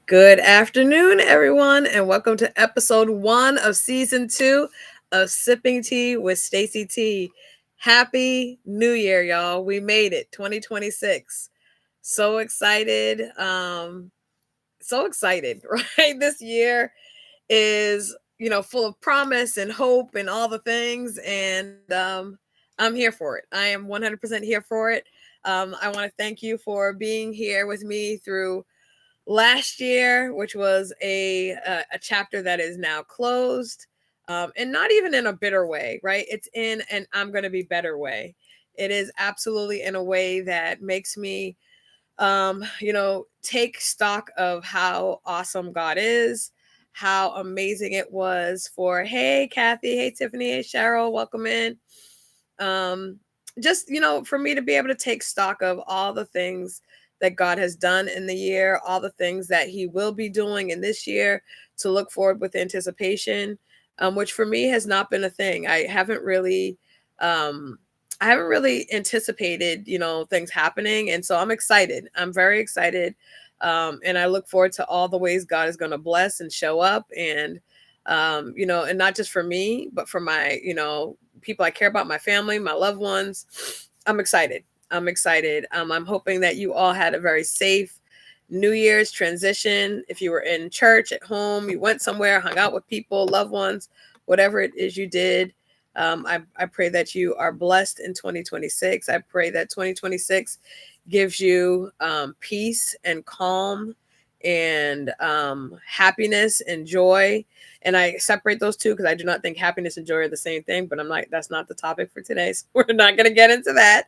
Good afternoon, everyone, and welcome to episode 1 of season 2 of Sipping Tea with Stacy T. Happy New Year, y'all. We made it, 2026. So excited. So excited, right? This year is, full of promise and hope and all the things. And I'm here for it. I am 100% here for it. I want to thank you for being here with me through last year, which was a chapter that is now closed, and not even in a bitter way, right? It's in an I'm going to be better way. It is absolutely in a way that makes me, take stock of how awesome God is, how amazing it was for hey Kathy, hey Tiffany, hey Cheryl, welcome in. Um, just for me to be able to take stock of all the things that God has done in the year, all the things that He will be doing in this year, to look forward with anticipation, which for me has not been a thing. Um, I haven't really anticipated, things happening, and so I'm excited. I'm very excited, and I look forward to all the ways God is going to bless and show up, and and not just for me, but for my, people I care about, my family, my loved ones. I'm excited. I'm excited. I'm hoping that you all had a very safe New Year's transition. If you were in church, at home, you went somewhere, hung out with people, loved ones, whatever it is you did. I pray that you are blessed in 2026. I pray that 2026 gives you peace and calm and happiness and joy. And I separate those two because I do not think happiness and joy are the same thing, but I'm like, that's not the topic for today. So we're not going to get into that.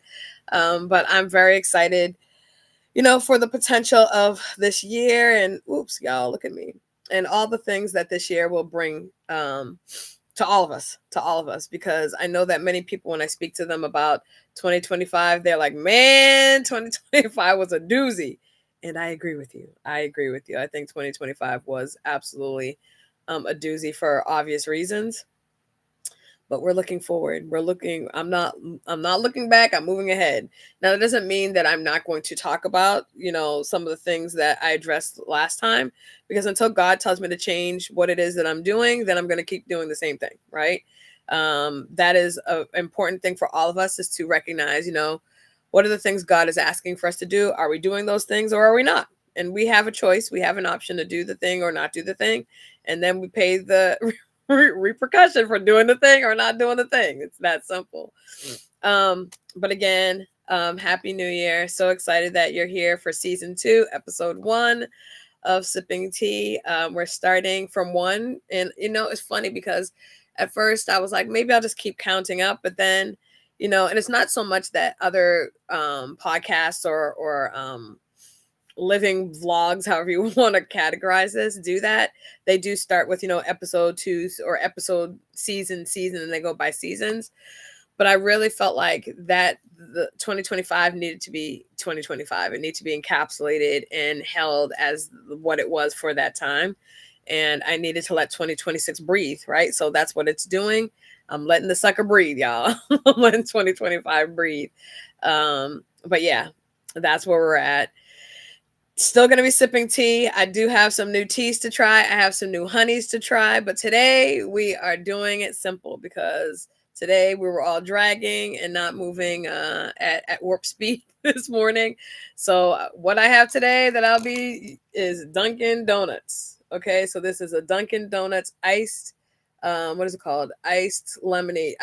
But I'm very excited, for the potential of this year. And oops, y'all, look at me. And all the things that this year will bring to all of us, because I know that many people, when I speak to them about 2025, they're like, man, 2025 was a doozy. And I agree with you. I agree with you. I think 2025 was absolutely a doozy for obvious reasons, but we're looking forward. I'm not looking back. I'm moving ahead. Now, that doesn't mean that I'm not going to talk about, some of the things that I addressed last time, because until God tells me to change what it is that I'm doing, then I'm going to keep doing the same thing, right? That is an important thing for all of us, is to recognize, what are the things God is asking for us to do? Are we doing those things or are we not? And we have a choice. We have an option to do the thing or not do the thing. And then we pay the repercussion for doing the thing or not doing the thing. It's that simple. But again, happy New Year. So excited that you're here for season 2, episode 1 of Sipping Tea. We're starting from 1. And, it's funny because at first I was like, maybe I'll just keep counting up. But then, and it's not so much that other podcasts or living vlogs, however you want to categorize this, do that. They do start with, episode 2 or episode season, and they go by seasons. But I really felt like that the 2025 needed to be 2025. It needed to be encapsulated and held as what it was for that time. And I needed to let 2026 breathe, right? So that's what it's doing. I'm letting the sucker breathe, y'all. I'm letting 2025 breathe. But yeah, that's where we're at. Still going to be sipping tea. I do have some new teas to try. I have some new honeys to try. But today we are doing it simple, because today we were all dragging and not moving at warp speed this morning. So what I have today that I'll be is Dunkin' Donuts. Okay, so this is a Dunkin' Donuts iced, what is it called? Iced lemonade.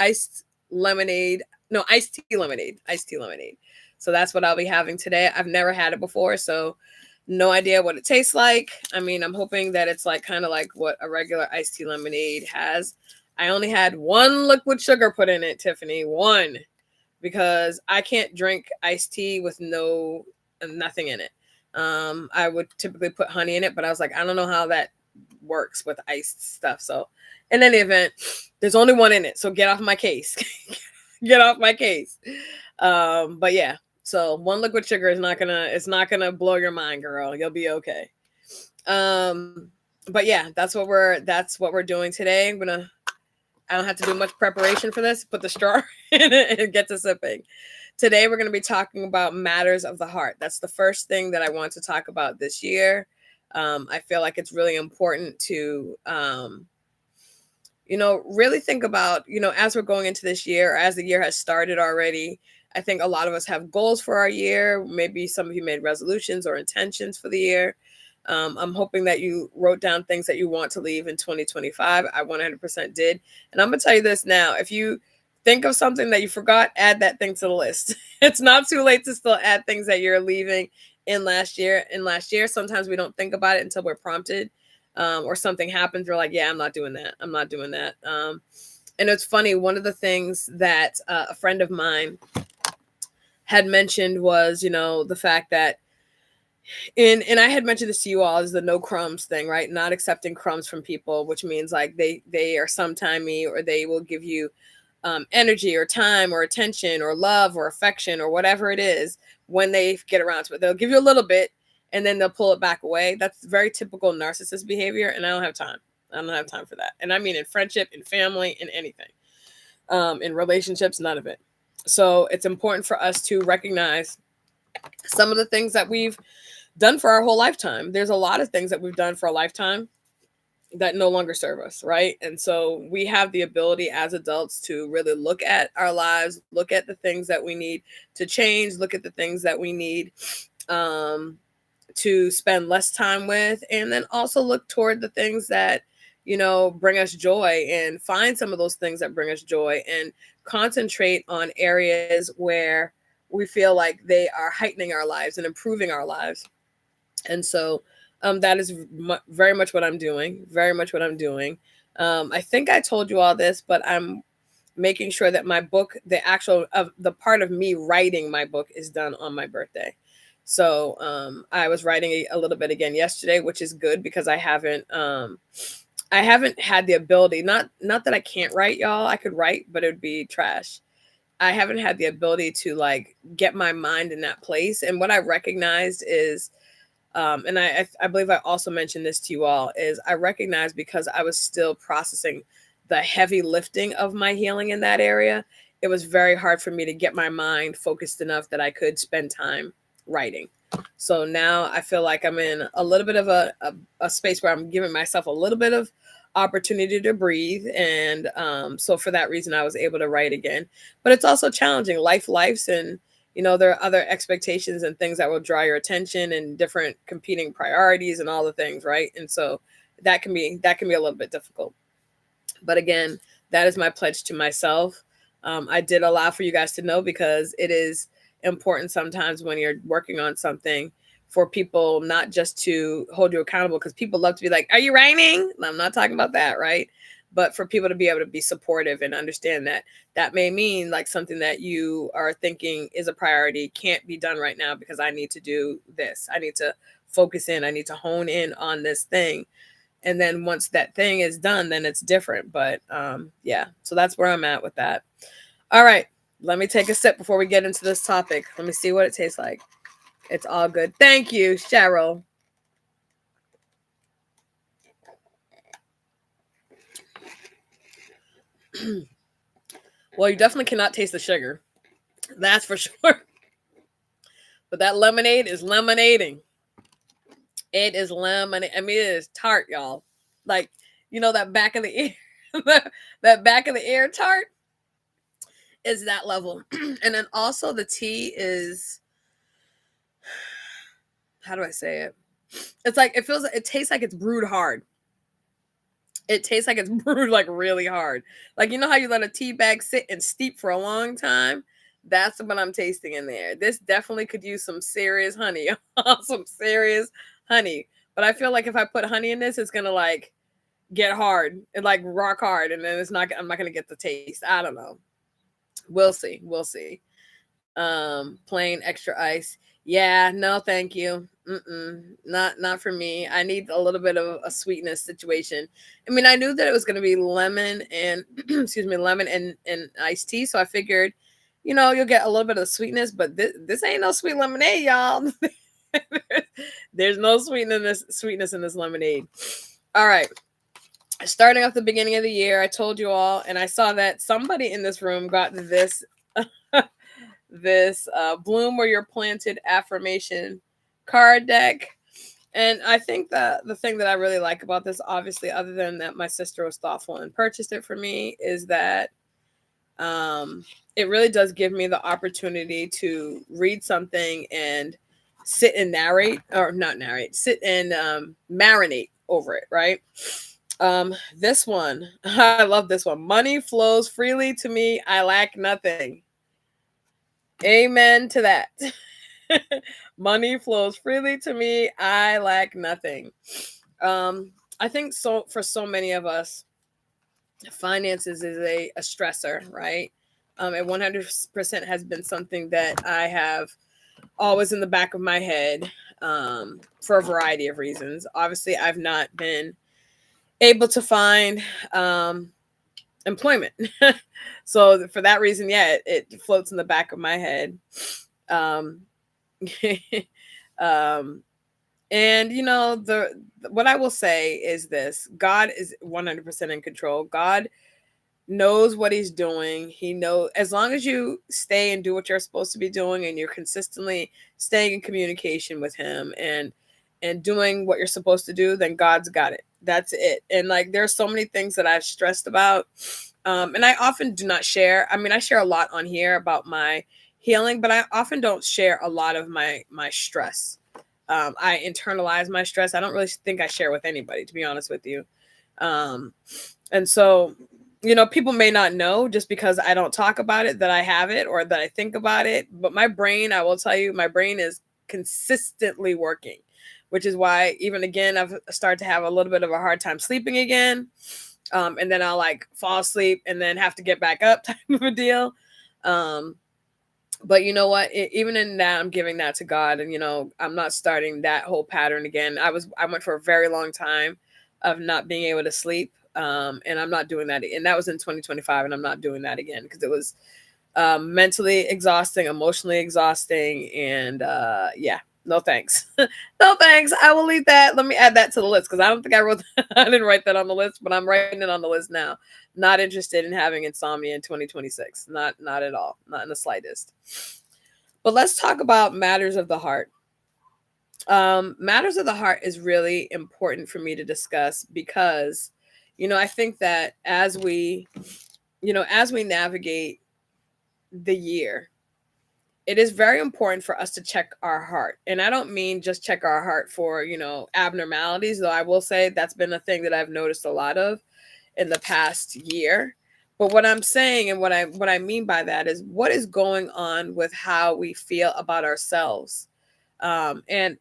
No, iced tea lemonade. Iced tea lemonade. So that's what I'll be having today. I've never had it before, so no idea what it tastes like. I mean, I'm hoping that it's like kind of like what a regular iced tea lemonade has. I only had one liquid sugar put in it, Tiffany. One. Because I can't drink iced tea with nothing in it. I would typically put honey in it, but I was like, I don't know how that works with iced stuff. So in any event, there's only one in it. So get off my case. Get off my case. But yeah, so one liquid sugar is not gonna blow your mind, girl. You'll be okay. But yeah, that's what we're doing today. I don't have to do much preparation for this. Put the straw in it and get to sipping. Today we're gonna be talking about matters of the heart. That's the first thing that I want to talk about this year. I feel like it's really important to, really think about, as we're going into this year, or as the year has started already. I think a lot of us have goals for our year. Maybe some of you made resolutions or intentions for the year. I'm hoping that you wrote down things that you want to leave in 2025. I 100% did. And I'm going to tell you this now. If you think of something that you forgot, add that thing to the list. It's not too late to still add things that you're leaving in last year. Sometimes we don't think about it until we're prompted, or something happens. We're like, yeah, I'm not doing that. I'm not doing that. And it's funny. One of the things that a friend of mine had mentioned was, the fact that and I had mentioned this to you all, is the no crumbs thing, right? Not accepting crumbs from people, which means like they are sometimey, or they will give you energy or time or attention or love or affection or whatever it is when they get around to it. They'll give you a little bit and then they'll pull it back away. That's very typical narcissist behavior, and I don't have time. I don't have time for that. And I mean in friendship, in family, in anything, in relationships, none of it. So it's important for us to recognize some of the things that we've done for our whole lifetime. There's a lot of things that we've done for a lifetime that no longer serve us, right? And so we have the ability as adults to really look at our lives, look at the things that we need to change, look at the things that we need to spend less time with, and then also look toward the things that, bring us joy, and find some of those things that bring us joy and concentrate on areas where we feel like they are heightening our lives and improving our lives. And so that is very much what I'm doing. Very much what I'm doing. I think I told you all this, but I'm making sure that my book, the part of me writing my book, is done on my birthday. So I was writing a little bit again yesterday, which is good because I haven't had the ability. Not that I can't write, y'all. I could write, but it would be trash. I haven't had the ability to like get my mind in that place. And what I recognized is, and I believe I also mentioned this to you all, is I recognize, because I was still processing the heavy lifting of my healing in that area, it was very hard for me to get my mind focused enough that I could spend time writing. So now I feel like I'm in a little bit of a space where I'm giving myself a little bit of opportunity to breathe. And so for that reason, I was able to write again. But it's also challenging. Life's, and there are other expectations and things that will draw your attention, and different competing priorities and all the things, right? And so that can be a little bit difficult. But again, that is my pledge to myself. I did allow for you guys to know, because it is important sometimes when you're working on something, for people not just to hold you accountable, because people love to be like, are you writing? I'm not talking about that, right? But for people to be able to be supportive and understand that that may mean like something that you are thinking is a priority can't be done right now, because I need to do this. I need to focus in. I need to hone in on this thing. And then once that thing is done, then it's different. But yeah, so that's where I'm at with that. All right, let me take a sip before we get into this topic. Let me see what it tastes like. It's all good. Thank you, Cheryl. Well, you definitely cannot taste the sugar. That's for sure. But that lemonade is lemonading. It is lemonade. I mean, it is tart, y'all. Like, that back of the ear, that back of the ear tart is that level. And then also the tea is, how do I say it? It's like, it tastes like it's brewed hard. It tastes like it's brewed like really hard. Like, how you let a tea bag sit and steep for a long time? That's what I'm tasting in there. This definitely could use some serious honey. Some serious honey. But I feel like if I put honey in this, it's gonna like get hard and like rock hard, and then I'm not gonna get the taste. I don't know. We'll see. We'll see. Plain extra ice. Yeah, no, thank you. Not for me. I need a little bit of a sweetness situation. I mean, I knew that it was going to be lemon and excuse me, lemon and iced tea, so I figured, you'll get a little bit of sweetness, but this ain't no sweet lemonade, y'all. There's no sweetness in this lemonade. All right. Starting off the beginning of the year, I told you all, and I saw that somebody in this room got this this Bloom Where You're Planted affirmation card deck. And I think that the thing that I really like about this, obviously, other than that my sister was thoughtful and purchased it for me, is that it really does give me the opportunity to read something and sit and narrate, or not narrate, sit and marinate over it, right? This one, I love this one. Money flows freely to me. I lack nothing. Amen to that. Money flows freely to me. I lack nothing. I think so for so many of us, finances is a stressor, right? It 100% has been something that I have always in the back of my head, for a variety of reasons. Obviously, I've not been able to find employment. So for that reason, yeah, it floats in the back of my head. Um, um, and the what I will say is this: God is 100% in control. God knows what he's doing. He knows, as long as you stay and do what you're supposed to be doing, and you're consistently staying in communication with him and doing what you're supposed to do, then God's got it. That's it. And like, there's so many things that I've stressed about. And I often do not share. I mean, I share a lot on here about my healing, but I often don't share a lot of my stress. I internalize my stress. I don't really think I share with anybody, to be honest with you. Um, and so, people may not know just because I don't talk about it that I have it or that I think about it. But my brain, I will tell you, my brain is consistently working, which is why, even again, I've started to have a little bit of a hard time sleeping again. And then I'll like fall asleep and then have to get back up type of a deal. Um, but you know what? Even in that, I'm giving that to God, and I'm not starting that whole pattern again. I went for a very long time of not being able to sleep, and I'm not doing that. And that was in 2025, and I'm not doing that again because it was mentally exhausting, emotionally exhausting, and yeah, no thanks. No thanks. I will leave that. Let me add that to the list because I don't think I wrote I didn't write that on the list, but I'm writing it on the list now. Not interested in having insomnia in 2026. Not at all. Not in the slightest. But let's talk about matters of the heart. Matters of the heart is really important for me to discuss because, I think that as we navigate the year, it is very important for us to check our heart. And I don't mean just check our heart for, abnormalities, though I will say that's been a thing that I've noticed a lot of in the past year. But what I'm saying and what I mean by that is what is going on with how we feel about ourselves. And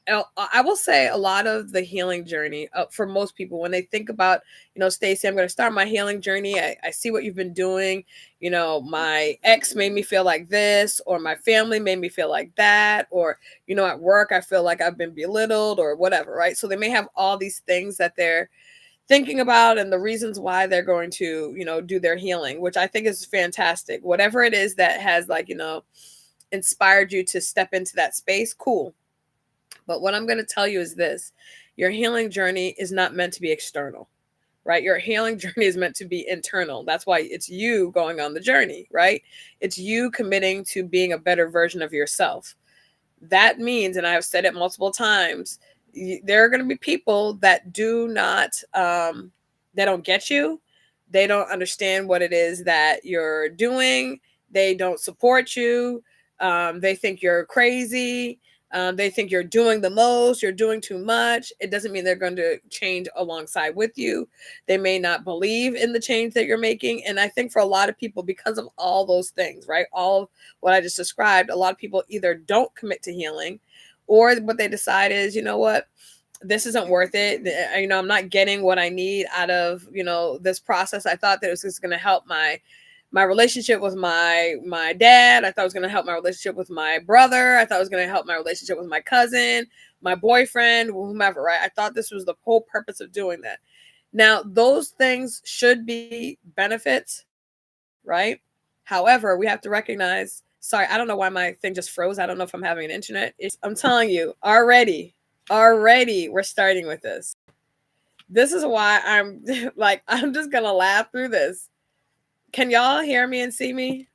I will say a lot of the healing journey, for most people, when they think about, Stacey, I'm going to start my healing journey. I see what you've been doing. My ex made me feel like this, or my family made me feel like that, or, at work, I feel like I've been belittled or whatever, right? So they may have all these things that they're thinking about and the reasons why they're going to, do their healing, which I think is fantastic. Whatever it is that has, like, inspired you to step into that space, cool. But what I'm going to tell you is this: your healing journey is not meant to be external, right? Your healing journey is meant to be internal. That's why it's you going on the journey, right? It's you committing to being a better version of yourself. That means, and I have said it multiple times, there are going to be people that do not, they don't get you. They don't understand what it is that you're doing. They don't support you. They think you're crazy. They think you're doing the most, you're doing too much. It doesn't mean they're going to change alongside with you. They may not believe in the change that you're making. And I think for a lot of people, because of all those things, right? All of what I just described, a lot of people either don't commit to healing, or what they decide is, you know what? This isn't worth it. I'm not getting what I need out of, this process. I thought that it was just going to help my relationship with my dad. I thought it was going to help my relationship with my brother. I thought it was going to help my relationship with my cousin, my boyfriend, whomever, right? I thought this was the whole purpose of doing that. Now, those things should be benefits, right? However, we have to recognize, sorry, I don't know why my thing just froze. I don't know if I'm having an internet. I'm telling you, already we're starting with this. This is why I'm like, I'm just going to laugh through this. Can y'all hear me and see me?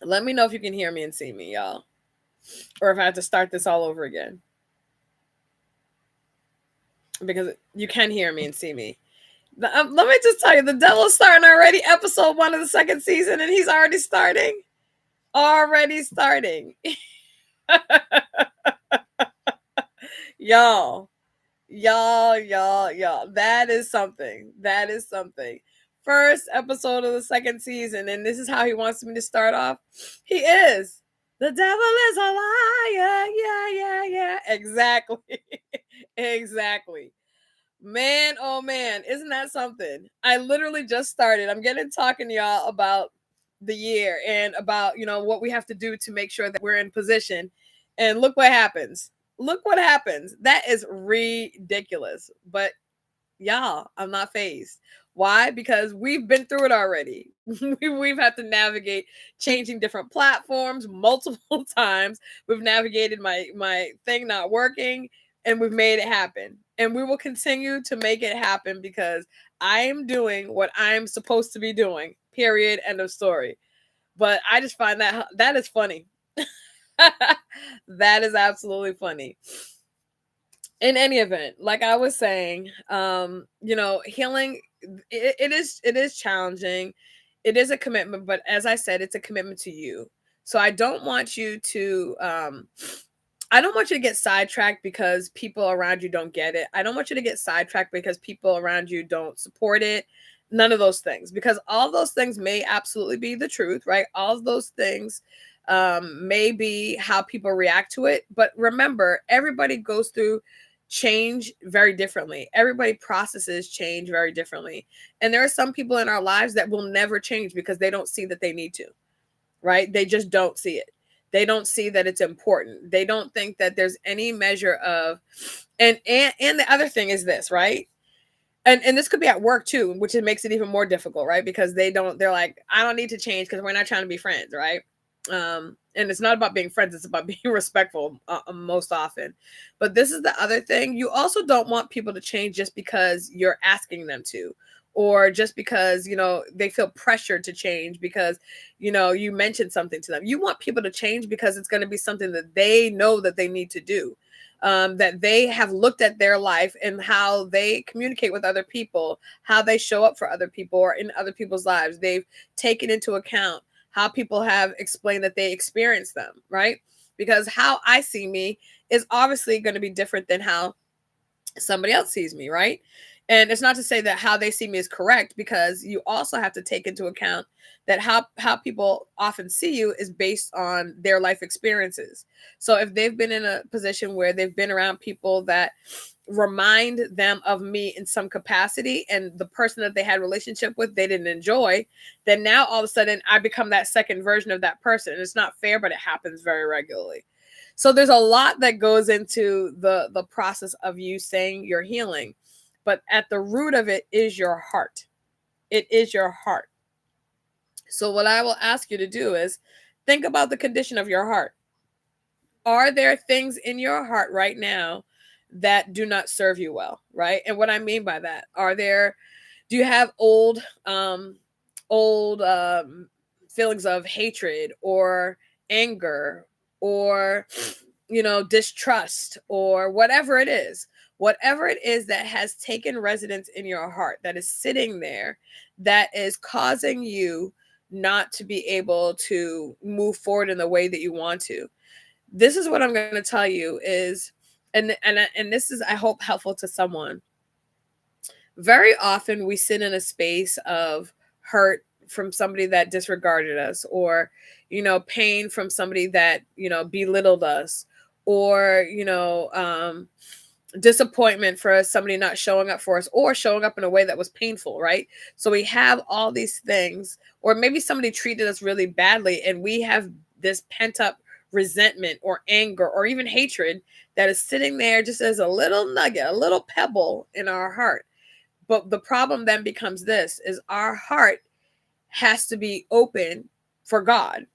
Let me know if you can hear me and see me, y'all. Or if I have to start this all over again. because you can hear me and see me. Let me just tell you, the devil's starting already. Episode 1 of the second season, and he's already starting. Already starting. y'all, y'all. That is something. That is something. First episode of the second season, and this is how he wants me to start off. He is. The devil is a liar. Yeah. Exactly. Exactly. Man, oh man, isn't that something? I literally just started. I'm getting talking to y'all about the year and about, what we have to do to make sure that we're in position. And look what happens. Look what happens. That is ridiculous. But y'all, I'm not phased. Why? Because we've been through it already. We've had to navigate changing different platforms multiple times. We've navigated my thing not working, and we've made it happen. And we will continue to make it happen because I am doing what I'm supposed to be doing. Period. End of story. But I just find that is funny. That is absolutely funny. In any event, like I was saying, healing, it is challenging. It is a commitment, but as I said, it's a commitment to you. So I don't want you to get sidetracked because people around you don't get it. I don't want you to get sidetracked because people around you don't support it. None of those things, because all those things may absolutely be the truth, right? All of those things may be how people react to it. But remember, everybody goes through change very differently. Everybody processes change very differently. And there are some people in our lives that will never change because they don't see that they need to, right? They just don't see it. They don't see that it's important. They don't think that there's any measure of, and the other thing is this, right? And this could be at work too, which it makes it even more difficult, right? Because they're like, I don't need to change because we're not trying to be friends, right? And it's not about being friends, it's about being respectful most often. But this is the other thing. You also don't want people to change just because you're asking them to, or just because, they feel pressured to change because, you mentioned something to them. You want people to change because it's going to be something that they know that they need to do. That they have looked at their life and how they communicate with other people, how they show up for other people or in other people's lives. They've taken into account how people have explained that they experience them, right? Because how I see me is obviously going to be different than how somebody else sees me, right? And it's not to say that how they see me is correct, because you also have to take into account that how people often see you is based on their life experiences. So if they've been in a position where they've been around people that remind them of me in some capacity, and the person that they had a relationship with they didn't enjoy, then now all of a sudden I become that second version of that person. And it's not fair, but it happens very regularly. So there's a lot that goes into the process of you saying you're healing, but at the root of it is your heart. It is your heart. So what I will ask you to do is think about the condition of your heart. Are there things in your heart right now that do not serve you well, right? And what I mean by that, do you have old feelings of hatred or anger or distrust or whatever it is that has taken residence in your heart, that is sitting there, that is causing you not to be able to move forward in the way that you want to. This is what I'm going to tell you is, and this is, I hope, helpful to someone. Very often we sit in a space of hurt from somebody that disregarded us, or pain from somebody that belittled us, or disappointment for somebody not showing up for us, or showing up in a way that was painful, right? So we have all these things, or maybe somebody treated us really badly and we have this pent up resentment or anger or even hatred that is sitting there just as a little nugget, a little pebble in our heart. But the problem then becomes this, is our heart has to be open for God,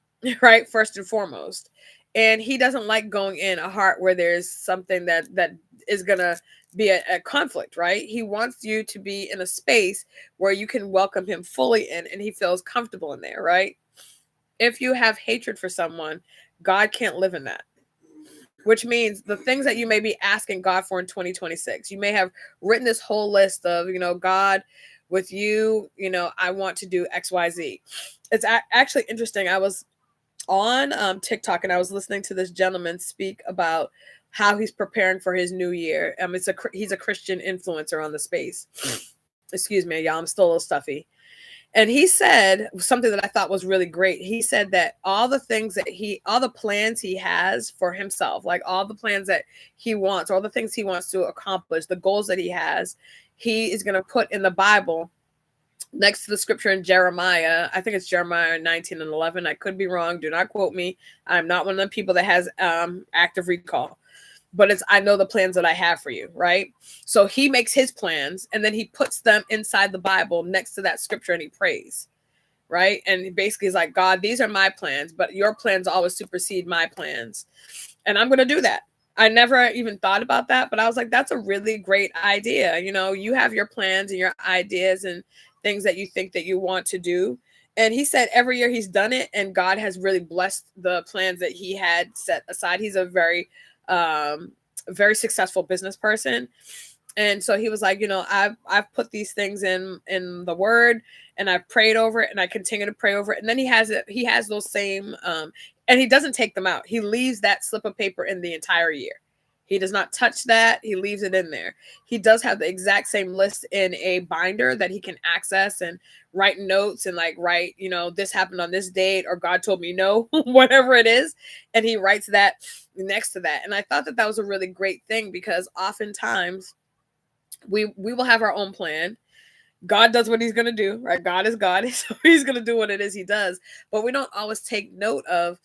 right? First and foremost. And he doesn't like going in a heart where there's something that is going to be a conflict, right? He wants you to be in a space where you can welcome him fully in and he feels comfortable in there, right? If you have hatred for someone, God can't live in that. which means the things that you may be asking God for in 2026. You may have written this whole list of, God, with you, I want to do XYZ. It's actually interesting. I was on TikTok and I was listening to this gentleman speak about how he's preparing for his new year. He's a Christian influencer on the space. Excuse me, y'all, I'm still a little stuffy. And he said something that I thought was really great. He said that all the plans he has for himself, like all the plans that he wants, all the things he wants to accomplish, the goals that he is going to put in the Bible next to the scripture in Jeremiah. I think it's Jeremiah 19 and 11. I could be wrong. Do not quote me. I'm not one of the people that has active recall. But I know the plans that I have for you, right? So he makes his plans and then he puts them inside the Bible next to that scripture and he prays, right? And he basically is like, God, these are my plans, but your plans always supersede my plans. And I'm going to do that. I never even thought about that, but I was like, that's a really great idea. You have your plans and your ideas and things that you think that you want to do. And he said every year he's done it and God has really blessed the plans that he had set aside. He's a very successful business person. And so he was like, I've put these things in the word and I've prayed over it and I continue to pray over it. And then he has those same, and he doesn't take them out. He leaves that slip of paper in the entire year. He does not touch that. He leaves it in there. He does have the exact same list in a binder that he can access and write notes and write, this happened on this date or God told me no, whatever it is. And he writes that next to that. And I thought that was a really great thing because oftentimes we will have our own plan. God does what he's going to do, right? God is God. So he's going to do what it is he does. But we don't always take note of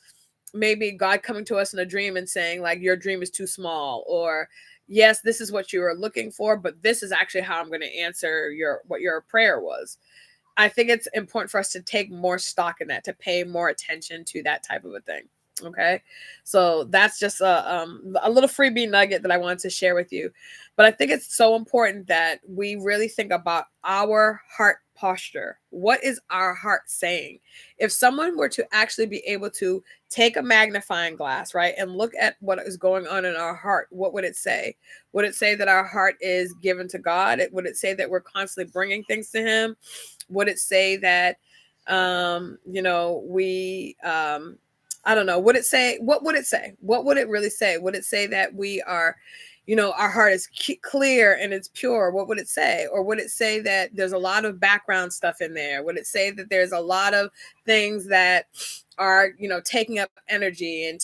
maybe God coming to us in a dream and saying your dream is too small, or yes, this is what you are looking for, but this is actually how I'm going to answer what your prayer was. I think it's important for us to take more stock in that, to pay more attention to that type of a thing. Okay. So that's just a little freebie nugget that I wanted to share with you. But I think it's so important that we really think about our heart posture. What is our heart saying? If someone were to actually be able to take a magnifying glass, right, and look at what is going on in our heart, what would it say? Would it say that our heart is given to God? Would it say that we're constantly bringing things to him? Would it say that, we, I don't know. What would it say? What would it really say? Would it say that we are, our heart is clear and it's pure? What would it say? Or would it say that there's a lot of background stuff in there? Would it say that there's a lot of things that are, taking up energy and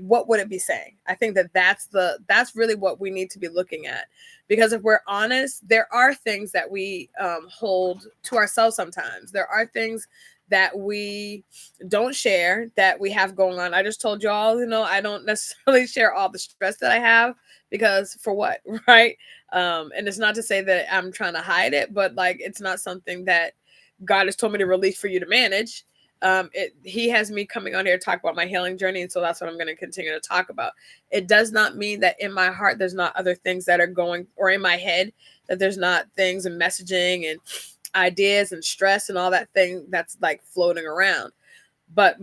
what would it be saying? I think that that's really what we need to be looking at. Because if we're honest, there are things that we hold to ourselves sometimes. There are things that we don't share that we have going on. I just told y'all, I don't necessarily share all the stress that I have because for what, right? And it's not to say that I'm trying to hide it, but it's not something that God has told me to release for you to manage. He has me coming on here to talk about my healing journey, and so that's what I'm going to continue to talk about. It does not mean that in my heart there's not other things that are going, or in my head that there's not things and messaging and ideas and stress and all that thing that's floating around. But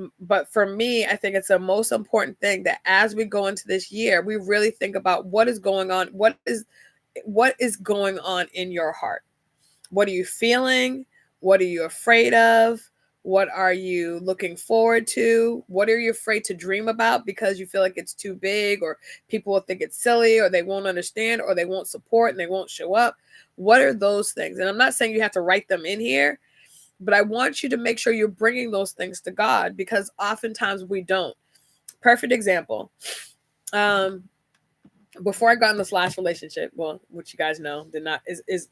for me, I think it's the most important thing that as we go into this year, we really think about what is going on. What is going on in your heart? What are you feeling? What are you afraid of? What are you looking forward to? What are you afraid to dream about because you feel like it's too big, or people will think it's silly, or they won't understand, or they won't support and they won't show up? What are those things? And I'm not saying you have to write them in here, but I want you to make sure you're bringing those things to God, because oftentimes we don't. Perfect example. Before I got in this last relationship, well, which you guys know did not is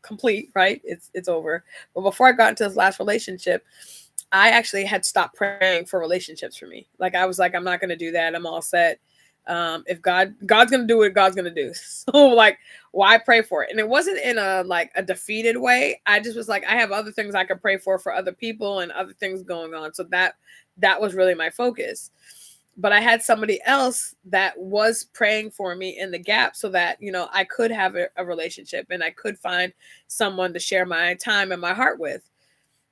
complete, right? It's over. But before I got into this last relationship, I actually had stopped praying for relationships for me. I was like, I'm not going to do that. I'm all set. If God's going to do what God's going to do. So why pray for it? And it wasn't in a defeated way. I just was like, I have other things I could pray for other people and other things going on. So that was really my focus. But I had somebody else that was praying for me in the gap so that, I could have a relationship and I could find someone to share my time and my heart with.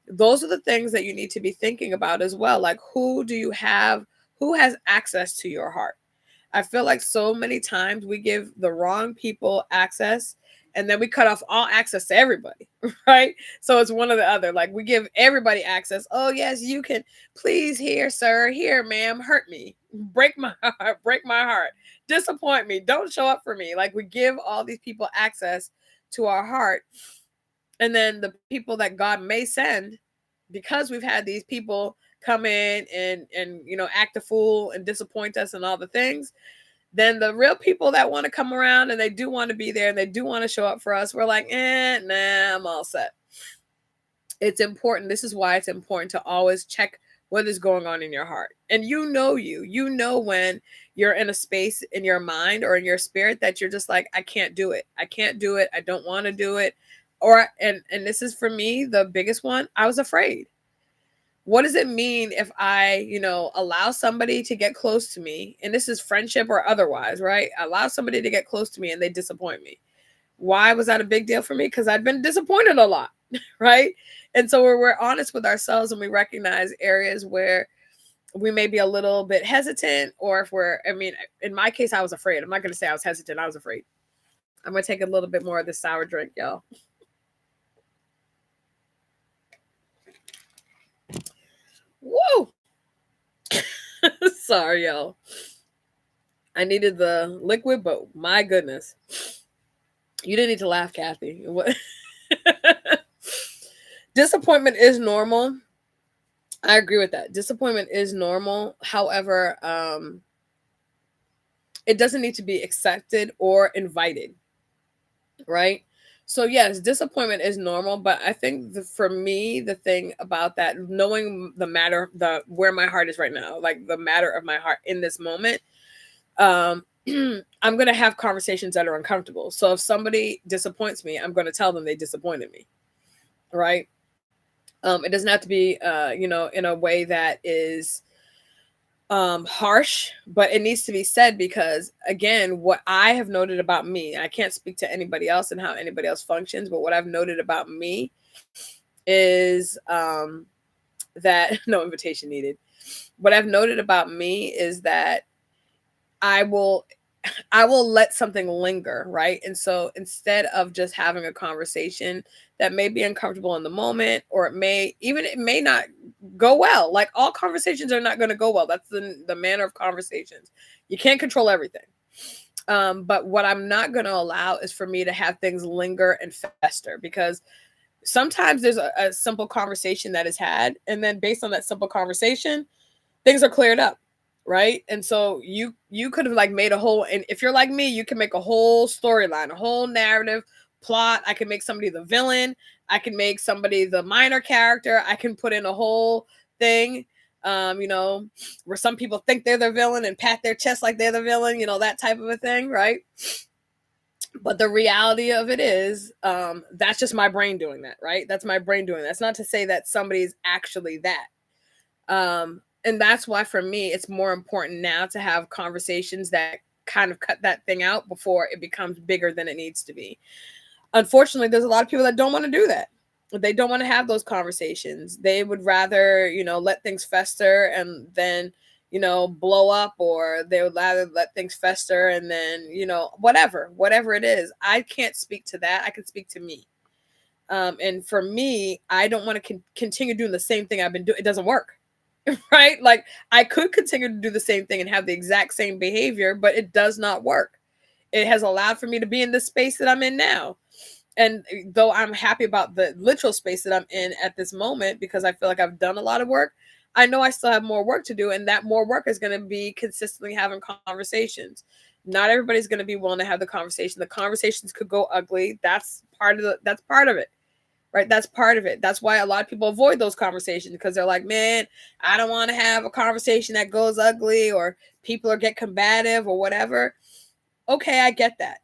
Those are the things that you need to be thinking about as well. Who has access to your heart? I feel like so many times we give the wrong people access and then we cut off all access to everybody, right? So it's one or the other. Like we give everybody access. Oh, yes, you can. Please, here, sir, here, ma'am, hurt me, break my heart, break my heart, disappoint me, don't show up for me. Like we give all these people access to our heart. And then the people that God may send, because we've had these people come in and act a fool and disappoint us and all the things, then the real people that want to come around and they do want to be there and they do want to show up for us, we're like, nah, I'm all set. It's important. This is why it's important to always check what is going on in your heart. And you know when you're in a space in your mind or in your spirit that you're just like, I can't do it. I can't do it. I don't want to do it. Or and this is for me the biggest one. I was afraid. What does it mean if I, allow somebody to get close to me, and this is friendship or otherwise, right? Allow somebody to get close to me and they disappoint me. Why was that a big deal for me? Because I'd been disappointed a lot, right? And so we're honest with ourselves and we recognize areas where we may be a little bit hesitant, or if in my case, I was afraid. I'm not going to say I was hesitant. I was afraid. I'm going to take a little bit more of this sour drink, y'all. Whoa. Sorry, y'all. I needed the liquid, but my goodness. You didn't need to laugh, Kathy. What? Disappointment is normal. I agree with that. Disappointment is normal. However, it doesn't need to be accepted or invited, right? So yes, disappointment is normal, but I think for me, the thing about that, knowing the where my heart is right now, like the matter of my heart in this moment, I'm going to have conversations that are uncomfortable. So if somebody disappoints me, I'm going to tell them they disappointed me, right? It doesn't have to be, in a way that is harsh, but it needs to be said because, again, what I have noted about me, I can't speak to anybody else and how anybody else functions, but what I've noted about me is that no invitation needed. What I've noted about me is that I will let something linger, right? And so instead of just having a conversation that may be uncomfortable in the moment, or it may not go well. Like all conversations are not going to go well. That's the manner of conversations. You can't control everything. But what I'm not going to allow is for me to have things linger and fester, because sometimes there's a simple conversation that is had, and then based on that simple conversation, things are cleared up, right? And so you could have like made a whole, and if you're like me, you can make a whole storyline, a whole narrative plot. I can make somebody the villain, I can make somebody the minor character, I can put in a whole thing, where some people think they're the villain and pat their chest like they're the villain, that type of a thing, right? But the reality of it is, that's just my brain doing that, right? That's my brain doing that. That's not to say that somebody's actually that. And that's why for me, it's more important now to have conversations that kind of cut that thing out before it becomes bigger than it needs to be. Unfortunately, there's a lot of people that don't want to do that. They don't want to have those conversations. They would rather, let things fester and then, blow up, or they would rather let things fester and then, whatever it is. I can't speak to that. I can speak to me. And for me, I don't want to continue doing the same thing I've been doing. It doesn't work. Right? Like I could continue to do the same thing and have the exact same behavior, but it does not work. It has allowed for me to be in this space that I'm in now. And though I'm happy about the literal space that I'm in at this moment, because I feel like I've done a lot of work, I know I still have more work to do. And that more work is going to be consistently having conversations. Not everybody's going to be willing to have the conversation. The conversations could go ugly. That's part of it. Right? That's part of it. That's why a lot of people avoid those conversations, because they're like, man, I don't want to have a conversation that goes ugly, or people get combative or whatever. Okay, I get that.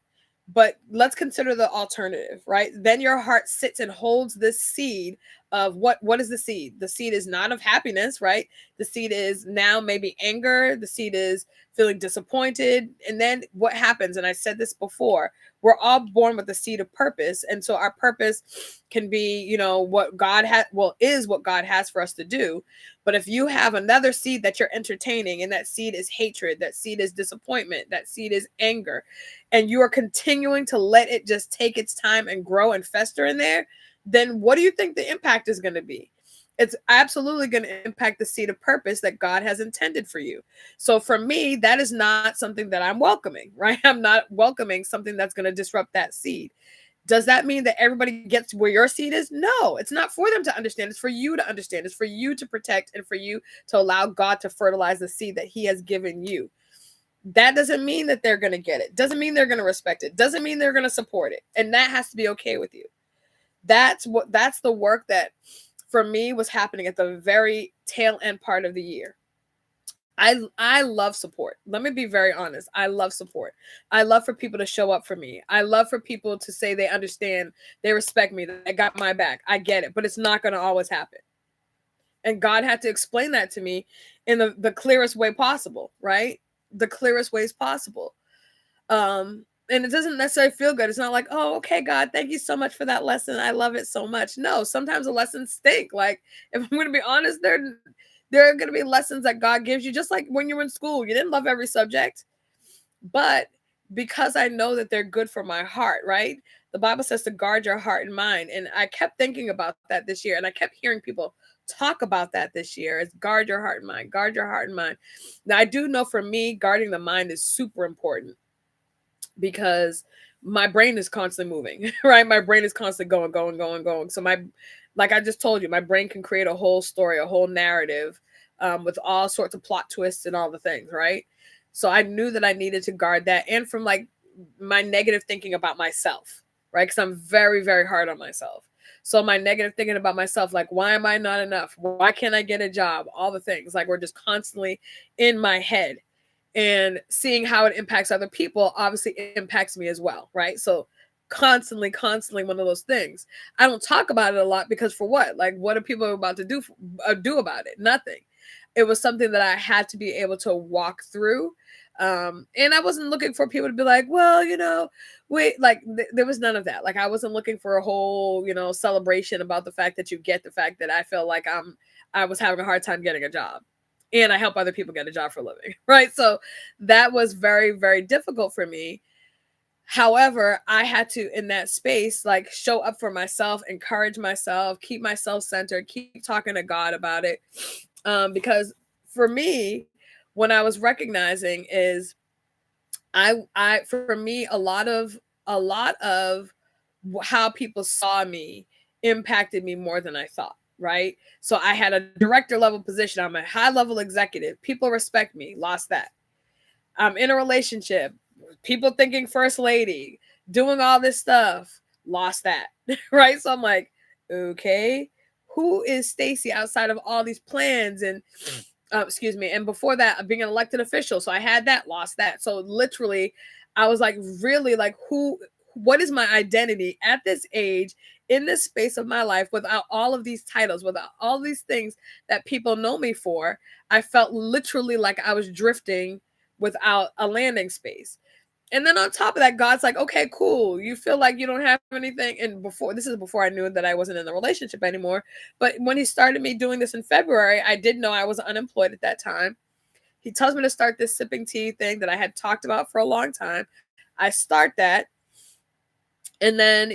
But let's consider the alternative, right? Then your heart sits and holds this seed of what is the seed? The seed is not of happiness, right? The seed is now maybe anger. The seed is feeling disappointed. And then what happens? And I said this before, we're all born with the seed of purpose. And so our purpose can be, what God has, is what God has for us to do. But if you have another seed that you're entertaining, and that seed is hatred, that seed is disappointment, that seed is anger, and you are continuing to let it just take its time and grow and fester in there, then what do you think the impact is going to be? It's absolutely going to impact the seed of purpose that God has intended for you. So for me, that is not something that I'm welcoming, right? I'm not welcoming something that's going to disrupt that seed. Does that mean that everybody gets where your seed is? No, it's not for them to understand. It's for you to understand. It's for you to protect, and for you to allow God to fertilize the seed that he has given you. That doesn't mean that they're going to get it. Doesn't mean they're going to respect it. Doesn't mean they're going to support it. And that has to be okay with you. That's the work that for me was happening at the very tail end part of the year. I love support. Let me be very honest. I love support. I love for people to show up for me. I love for people to say they understand, they respect me, they got my back. I get it, but it's not going to always happen. And God had to explain that to me in the clearest way possible, right? The clearest ways possible. And it doesn't necessarily feel good. It's not like, oh, okay, God, thank you so much for that lesson. I love it so much. No, sometimes the lessons stink. Like, if I'm going to be honest, there are going to be lessons that God gives you, just like when you're in school. You didn't love every subject, but because I know that they're good for my heart, right? The Bible says to guard your heart and mind. And I kept thinking about that this year, and I kept hearing people talk about that this year, is guard your heart and mind, guard your heart and mind. Now, I do know for me, guarding the mind is super important, because my brain is constantly moving, right? My brain is constantly going. So like I just told you, my brain can create a whole story, a whole narrative, with all sorts of plot twists and all the things, right? So I knew that I needed to guard that, and from like my negative thinking about myself, right? Because I'm very, very hard on myself. So my negative thinking about myself, like, why am I not enough? Why can't I get a job? All the things, like, we're just constantly in my head. And seeing how it impacts other people obviously impacts me as well, right? So constantly one of those things. I don't talk about it a lot, because for what? Like, what are people about to do about it? Nothing. It was something that I had to be able to walk through. And I wasn't looking for people to be like, well, wait, like there was none of that. Like, I wasn't looking for a whole, celebration about the fact that you get the fact that I felt like I was having a hard time getting a job, and I help other people get a job for a living, right? So that was very, very difficult for me. However, I had to, in that space, like, show up for myself, encourage myself, keep myself centered, keep talking to God about it. Because for me, when I was recognizing is for me, a lot of how people saw me impacted me more than I thought, right? So I had a director level position. I'm a high level executive. People respect me. Lost that. I'm in a relationship. People thinking first lady, doing all this stuff. Lost that, right? So I'm like, okay, who is Stacy outside of all these plans? And excuse me. And before that, being an elected official. So I had that, lost that. So literally, I was like, really, like, what is my identity at this age, in this space of my life, without all of these titles, without all these things that people know me for? I felt literally like I was drifting without a landing space. And then on top of that, God's like, okay, cool. You feel like you don't have anything. And this is before I knew that I wasn't in the relationship anymore. But when he started me doing this in February, I did know I was unemployed at that time. He tells me to start this sipping tea thing that I had talked about for a long time. I start that. And then,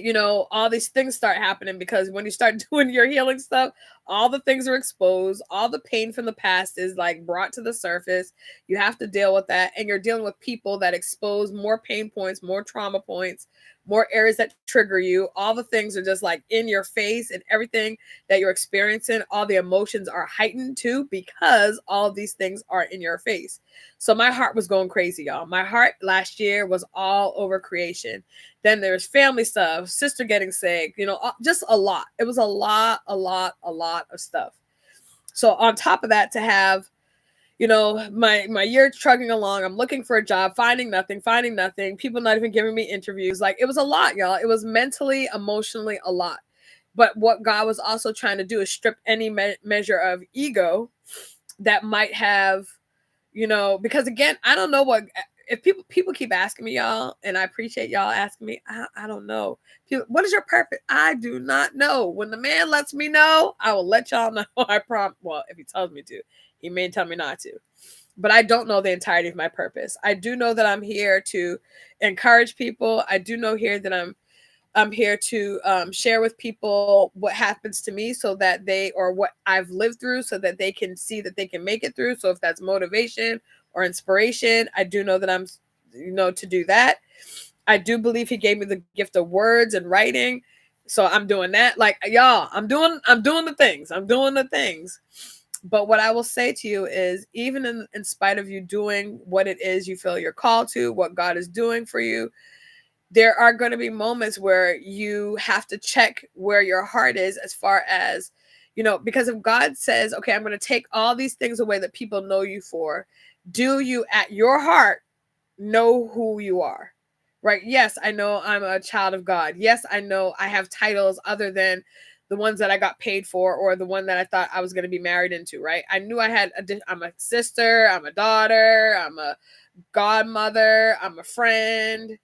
all these things start happening, because when you start doing your healing stuff, all the things are exposed. All the pain from the past is like brought to the surface. You have to deal with that. And you're dealing with people that expose more pain points, more trauma points, more areas that trigger you. All the things are just like in your face, and everything that you're experiencing, all the emotions are heightened too, because all of these things are in your face. So my heart was going crazy, y'all. My heart last year was all over creation. Then there's family stuff, sister getting sick, just a lot. It was a lot of stuff. So on top of that, to have, my year trucking along, I'm looking for a job, finding nothing, people not even giving me interviews. Like, it was a lot, y'all. It was mentally, emotionally a lot. But what God was also trying to do is strip any measure of ego that might have, because again, I don't know what, if people keep asking me, y'all, and I appreciate y'all asking me. I don't know. What is your purpose? I do not know. When the man lets me know, I will let y'all know. I promise. Well, if he tells me to, he may tell me not to. But I don't know the entirety of my purpose. I do know that I'm here to encourage people. I do know here that I'm here to share with people what happens to me so that or what I've lived through so that they can see that they can make it through. So if that's motivation or inspiration, I do know that I'm, to do that. I do believe he gave me the gift of words and writing. So I'm doing that. Like, y'all, I'm doing the things. I'm doing the things. But what I will say to you is, even in spite of you doing what it is you feel you're called to, what God is doing for you, there are going to be moments where you have to check where your heart is, as far as, because if God says, okay, I'm going to take all these things away that people know you for, do you at your heart know who you are? Right? Yes, I know I'm a child of God. Yes, I know I have titles other than the ones that I got paid for or the one that I thought I was going to be married into, right? I knew I'm a sister, I'm a daughter, I'm a godmother, I'm a friend.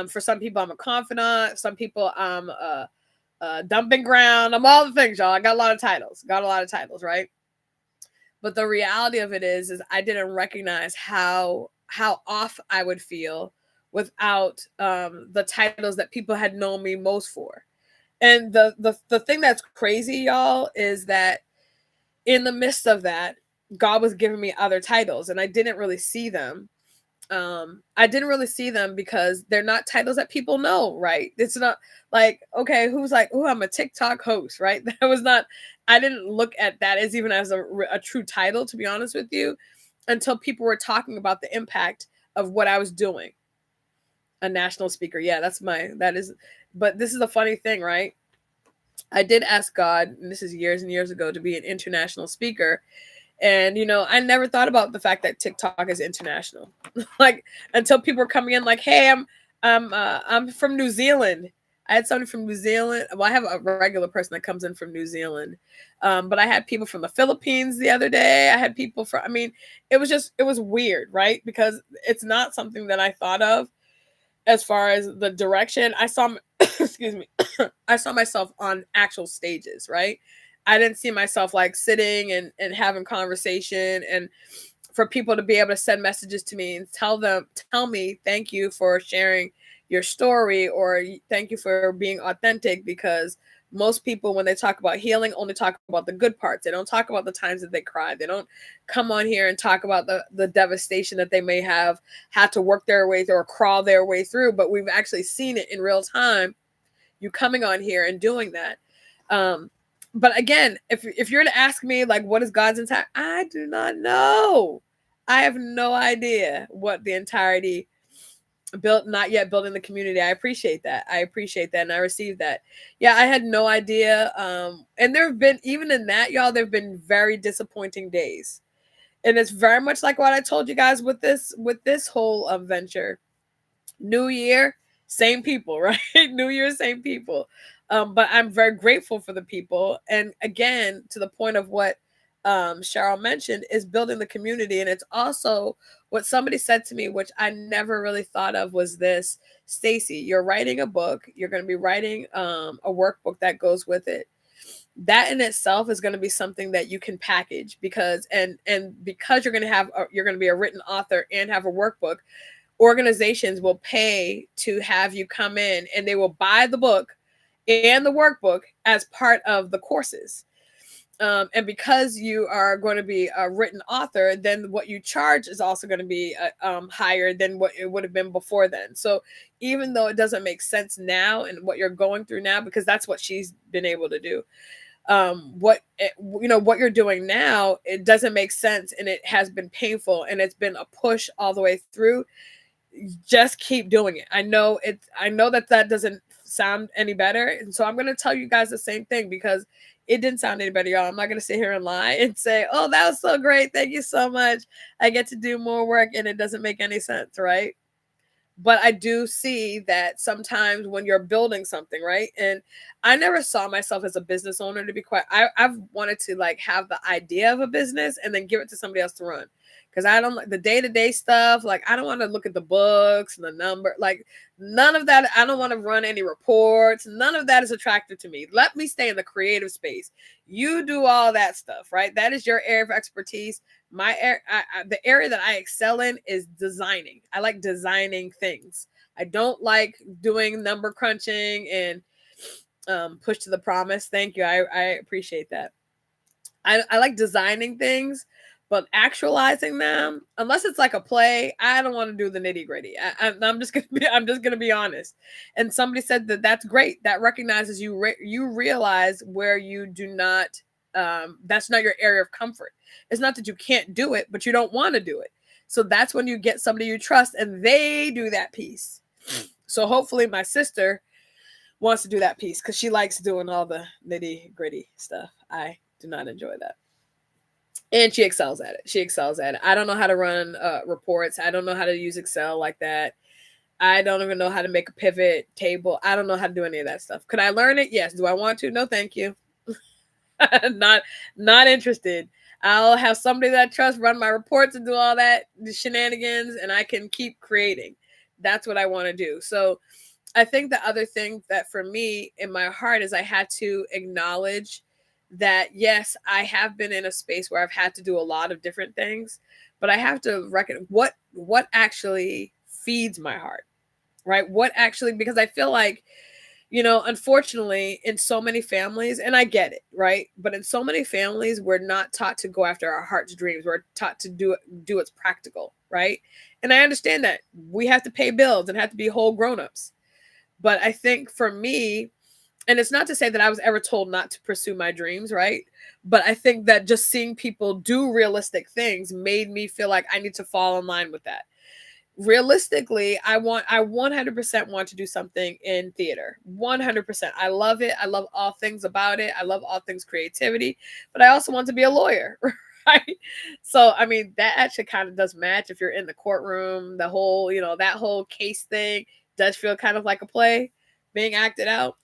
For some people, I'm a confidant. Some people, I'm a dumping ground. I'm all the things, y'all. I got a lot of titles, right? But the reality of it is I didn't recognize how off I would feel without the titles that people had known me most for. And the thing that's crazy, y'all, is that in the midst of that, God was giving me other titles, and I didn't really see them. Because they're not titles that people know, right? It's not like, okay, who's like, oh, I'm a TikTok host, right? That was not, I didn't look at that as even as a true title, to be honest with you, until people were talking about the impact of what I was doing. A national speaker. Yeah, but this is a funny thing, right? I did ask God, and this is years and years ago, to be an international speaker. And I never thought about the fact that TikTok is international. Like, until people were coming in like, hey, I'm from New Zealand. I had somebody from New Zealand. Well, I have a regular person that comes in from New Zealand. But I had people from the Philippines the other day. I had people from, it was weird, right? Because it's not something that I thought of as far as the direction. I saw, excuse me, I saw myself on actual stages, right? I didn't see myself like sitting and having conversation, and for people to be able to send messages to me and tell me, thank you for sharing your story, or thank you for being authentic, because most people, when they talk about healing, only talk about the good parts. They don't talk about the times that they cried. They don't come on here and talk about the devastation that they may have had to work their way through or crawl their way through. But we've actually seen it in real time, you coming on here and doing that. But again, if you're to ask me, like, what is God's entire, I do not know. I have no idea what the entirety built, not yet building the community. I appreciate that. And I received that. Yeah, I had no idea. And there have been, even in that, y'all, there have been very disappointing days. And it's very much like what I told you guys with this whole venture. New Year, same people, right? New Year, same people. But I'm very grateful for the people. And again, to the point of what Cheryl mentioned, is building the community. And it's also what somebody said to me, which I never really thought of, was this: Stacy, you're writing a book. You're going to be writing a workbook that goes with it. That in itself is going to be something that you can package, because because you're going to be a written author and have a workbook. Organizations will pay to have you come in, and they will buy the book and the workbook as part of the courses. And because you are going to be a written author, then what you charge is also going to be higher than what it would have been before then. So even though it doesn't make sense now and what you're going through now, because that's what she's been able to do, what you're doing now, it doesn't make sense, and it has been painful, and it's been a push all the way through. Just keep doing it. I know that doesn't sound any better, and so I'm going to tell you guys the same thing, because it didn't sound any better, y'all. I'm not going to sit here and lie and say, oh, that was so great, thank you so much, I get to do more work, and it doesn't make any sense, right? But I do see that sometimes when you're building something, right? And I never saw myself as a business owner, to be quite. I've wanted to like have the idea of a business and then give it to somebody else to run. Because I don't like the day-to-day stuff. Like I don't want to look at the books and the number. Like none of that. I don't want to run any reports. None of that is attractive to me. Let me stay in the creative space. You do all that stuff, right? That is your area of expertise. The area that I excel in is designing. I like designing things. I don't like doing number crunching and push to the promise. Thank you. I appreciate that. I like designing things, but actualizing them, unless it's like a play, I don't want to do the nitty gritty. I'm just gonna be honest. And somebody said that that's great. That recognizes you realize where you do not. That's not your area of comfort. It's not that you can't do it, but you don't want to do it. So that's when you get somebody you trust, and they do that piece. So hopefully, my sister wants to do that piece because she likes doing all the nitty gritty stuff. I do not enjoy that. And she excels at it. She excels at it. I don't know how to run reports. I don't know how to use Excel like that. I don't even know how to make a pivot table. I don't know how to do any of that stuff. Could I learn it? Yes. Do I want to? No, thank you. not not interested. I'll have somebody that I trust run my reports and do all that the shenanigans, and I can keep creating. That's what I want to do. So I think the other thing that for me in my heart is I had to acknowledge that yes, I have been in a space where I've had to do a lot of different things, but I have to reckon what actually feeds my heart, right? What actually, because I feel like, unfortunately, in so many families, and I get it, right? But in so many families, we're not taught to go after our heart's dreams. We're taught to do what's practical, right? And I understand that we have to pay bills and have to be whole grown-ups. But I think for me, and it's not to say that I was ever told not to pursue my dreams, right? But I think that just seeing people do realistic things made me feel like I need to fall in line with that. Realistically, I 100% want to do something in theater. 100%. I love it. I love all things about it. I love all things creativity, but I also want to be a lawyer, right? So, I mean, that actually kind of does match if you're in the courtroom, the whole, that whole case thing does feel kind of like a play being acted out,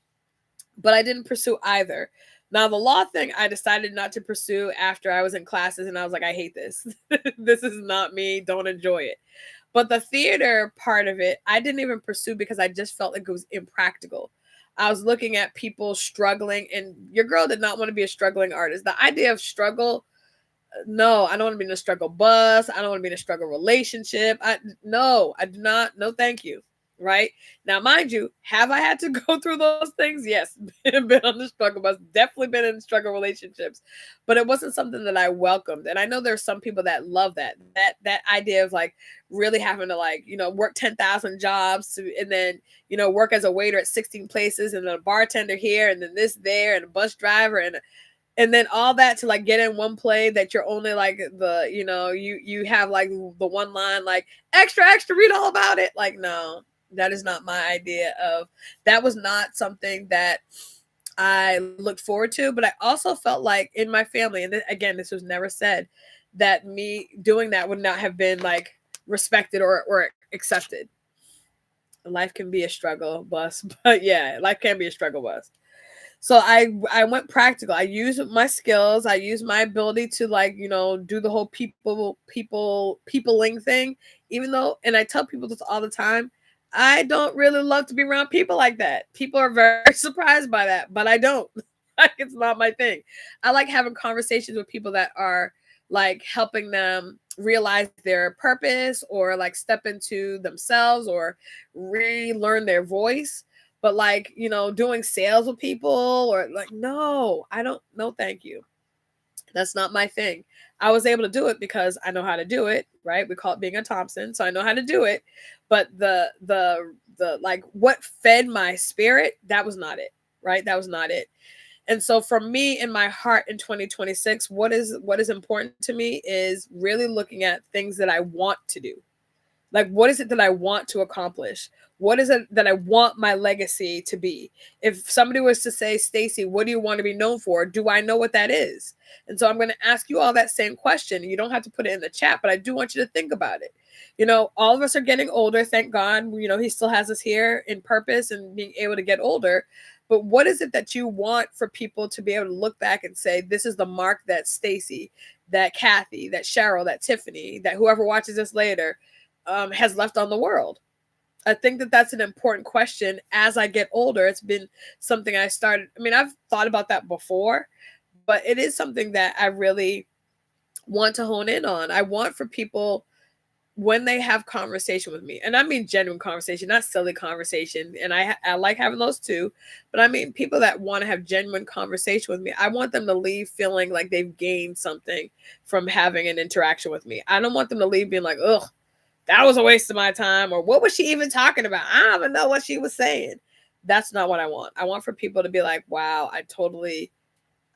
but I didn't pursue either. Now, the law thing, I decided not to pursue after I was in classes and I was like, I hate this. This is not me. Don't enjoy it. But the theater part of it, I didn't even pursue because I just felt like it was impractical. I was looking at people struggling, and your girl did not want to be a struggling artist. The idea of struggle, no, I don't want to be in a struggle bus. I don't want to be in a struggle relationship. No, I do not. No, thank you. Right now, mind you, have I had to go through those things? Yes, been on the struggle bus, definitely been in struggle relationships, but it wasn't something that I welcomed. And I know there's some people that love that idea of like really having to like work 10,000 jobs and then work as a waiter at 16 places and then a bartender here and then this there and a bus driver and then all that to like get in one play that you're only like you have like the one line like extra read all about it. Like, no, that is not my idea of that. Was not something that I looked forward to, but I also felt like in my family, and again, this was never said, that me doing that would not have been like respected or accepted. Life can be a struggle bus, but yeah, life can be a struggle bus. So I went practical. I used my skills. I used my ability to like do the whole peopling thing. Even though, and I tell people this all the time, I don't really love to be around people like that. People are very surprised by that, but I don't. Like it's not my thing. I like having conversations with people that are like helping them realize their purpose or like step into themselves or relearn their voice. But like doing sales with people or like, no, I don't. No, thank you. That's not my thing. I was able to do it because I know how to do it, right? We call it being a Thompson, so I know how to do it. But the like what fed my spirit, that was not it, right? That was not it. And so for me in my heart in 2026, what is important to me is really looking at things that I want to do. Like, what is it that I want to accomplish? What is it that I want my legacy to be? If somebody was to say, Stacy, what do you want to be known for? Do I know what that is? And so I'm going to ask you all that same question. You don't have to put it in the chat, but I do want you to think about it. You know, all of us are getting older. Thank God, you know, he still has us here in purpose and being able to get older. But what is it that you want for people to be able to look back and say, this is the mark that Stacy, that Kathy, that Cheryl, that Tiffany, that whoever watches this later has left on the world? I think that that's an important question as I get older. It's been something I started. I mean, I've thought about that before, but it is something that I really want to hone in on. I want for people, when they have conversation with me, and I mean genuine conversation, not silly conversation, and I like having those too, but I mean people that want to have genuine conversation with me, I want them to leave feeling like they've gained something from having an interaction with me. I don't want them to leave being like, ugh, that was a waste of my time, or what was she even talking about? I don't even know what she was saying. That's not what I want. I want for people to be like, wow, I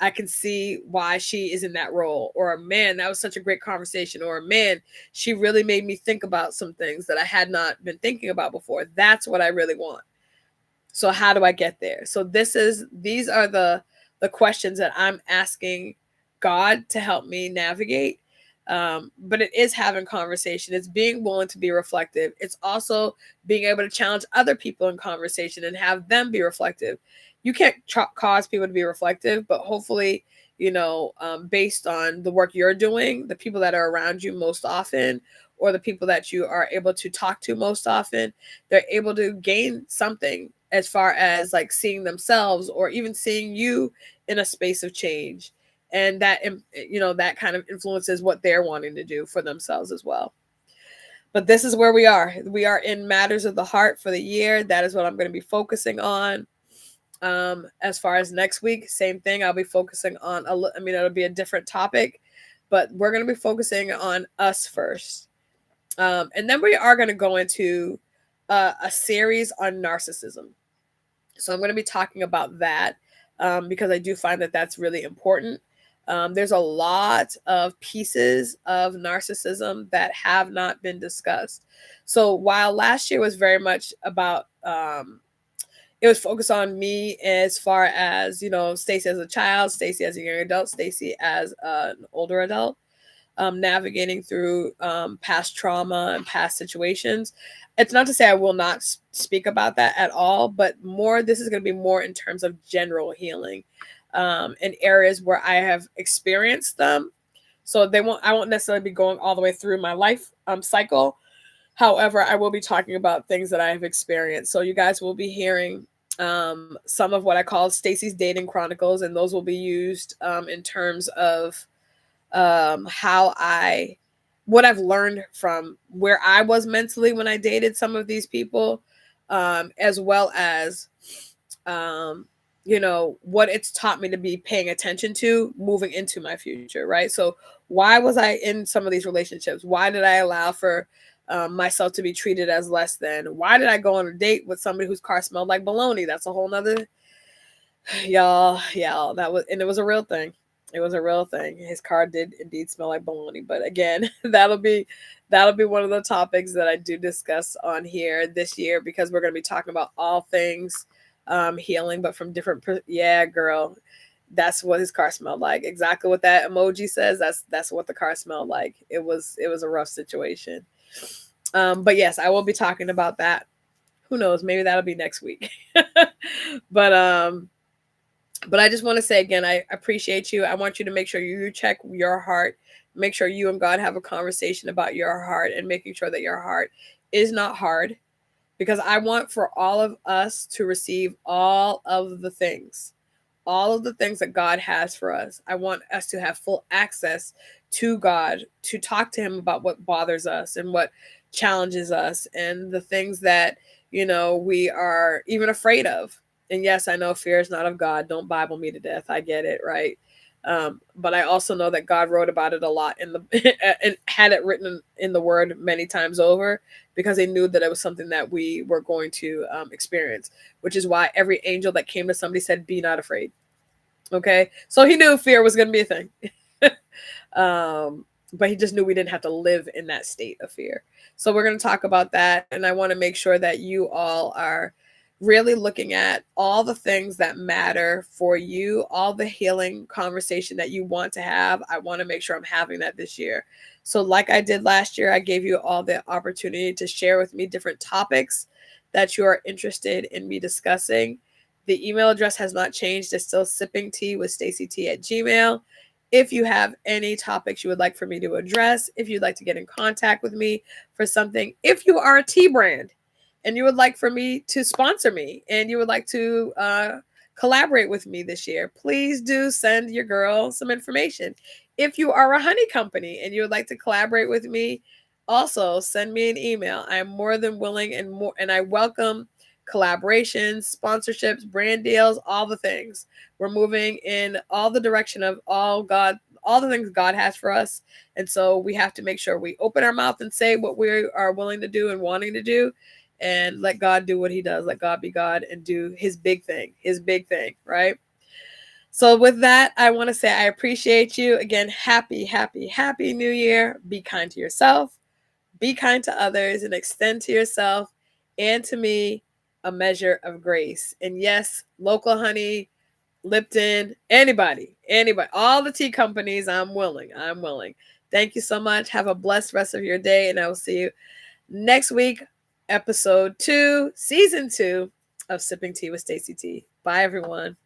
can see why she is in that role, or man, that was such a great conversation, or man, she really made me think about some things that I had not been thinking about before. That's what I really want. So how do I get there? So these are the questions that I'm asking God to help me navigate. But it is having conversation. It's being willing to be reflective. It's also being able to challenge other people in conversation and have them be reflective. You can't cause people to be reflective, but hopefully, you know, based on the work you're doing, the people that are around you most often, or the people that you are able to talk to most often, they're able to gain something as far as like seeing themselves or even seeing you in a space of change. And that, you know, that kind of influences what they're wanting to do for themselves as well. But this is where we are. We are in Matters of the Heart for the year. That is what I'm going to be focusing on. As far as next week, same thing. I'll be focusing on, I mean, it'll be a different topic, but we're going to be focusing on us first. And then we are going to go into a series on narcissism. So I'm going to be talking about that because I do find that that's really important. There's a lot of pieces of narcissism that have not been discussed. So while last year was very much about, it was focused on me as far as, you know, Stacy as a child, Stacy as a young adult, Stacy as an older adult, navigating through past trauma and past situations. It's not to say I will not speak about that at all, but more, this is going to be more in terms of general healing in areas where I have experienced them. So I won't necessarily be going all the way through my life cycle. However, I will be talking about things that I have experienced. So you guys will be hearing some of what I call Stacy's Dating Chronicles, and those will be used in terms of what I've learned from where I was mentally when I dated some of these people, as well as, you know, what it's taught me to be paying attention to moving into my future, right? So why was I in some of these relationships? Why did I allow for myself to be treated as less than? Why did I go on a date with somebody whose car smelled like bologna? That's a whole nother, y'all, that was, and it was a real thing. It was a real thing. His car did indeed smell like bologna. But again, that'll be one of the topics that I do discuss on here this year, because we're going to be talking about all things healing, but from different. Yeah, girl, that's what his car smelled like. Exactly what that emoji says. That's what the car smelled like. It was a rough situation. But yes, I will be talking about that. Who knows? Maybe that'll be next week. But I just want to say again, I appreciate you. I want you to make sure you check your heart. Make sure you and God have a conversation about your heart, and making sure that your heart is not hard, because I want for all of us to receive all of the things that God has for us. I want us to have full access to God, to talk to him about what bothers us and what challenges us, and the things that, you know, we are even afraid of. And yes, I know fear is not of God. Don't Bible me to death. I get it, right? But I also know that God wrote about it a lot in the and had it written in the Word many times over, because he knew that it was something that we were going to experience. Which is why every angel that came to somebody said, "Be not afraid." Okay, so he knew fear was going to be a thing. but he just knew we didn't have to live in that state of fear. So we're going to talk about that. And I want to make sure that you all are really looking at all the things that matter for you, all the healing conversation that you want to have. I want to make sure I'm having that this year. So like I did last year, I gave you all the opportunity to share with me different topics that you are interested in me discussing. The email address has not changed. It's still sippingteawithstacyt@gmail.com. If you have any topics you would like for me to address, if you'd like to get in contact with me for something, if you are a tea brand and you would like for me to sponsor me and you would like to collaborate with me this year, please do send your girl some information. If you are a honey company and you would like to collaborate with me, also send me an email. I am more than willing and I welcome collaborations, sponsorships, brand deals, all the things. We're moving in all the direction of all the things God has for us. And so we have to make sure we open our mouth and say what we are willing to do and wanting to do, and let God do what he does. Let God be God and do his big thing, right? So with that, I want to say I appreciate you. Again, happy New Year. Be kind to yourself, be kind to others, and extend to yourself and to me a measure of grace. And yes, local honey, Lipton, anybody, all the tea companies, I'm willing. Thank you so much. Have a blessed rest of your day, and I will see you next week, episode 2, season 2 of Sipping Tea with Stacey T. Bye, everyone.